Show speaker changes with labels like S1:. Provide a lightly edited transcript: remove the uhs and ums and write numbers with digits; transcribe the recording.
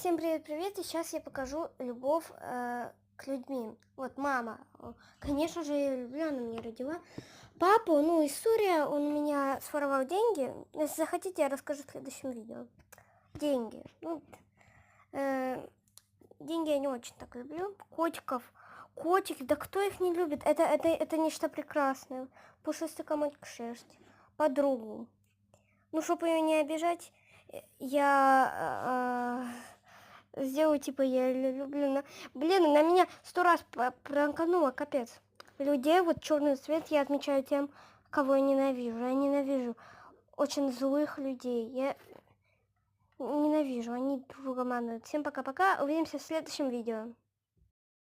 S1: Всем привет-привет! И сейчас я покажу любовь к людьми. Вот мама, конечно же, я ее люблю, она меня родила. Папу, история, он у меня своровал деньги. Если захотите, я расскажу в следующем видео. Деньги. Деньги я не очень так люблю. Котики, да кто их не любит? Это нечто прекрасное. Пушистый комочек шерсти. Подругу. Чтобы ее не обижать, я сделаю, типа, я люблю. Блин, на меня 100 раз пранкануло, капец. Людей, вот черный цвет я отмечаю тем, кого я ненавижу. Я ненавижу очень злых людей. Я ненавижу, они друг друга манают. Всем пока-пока, увидимся в следующем видео.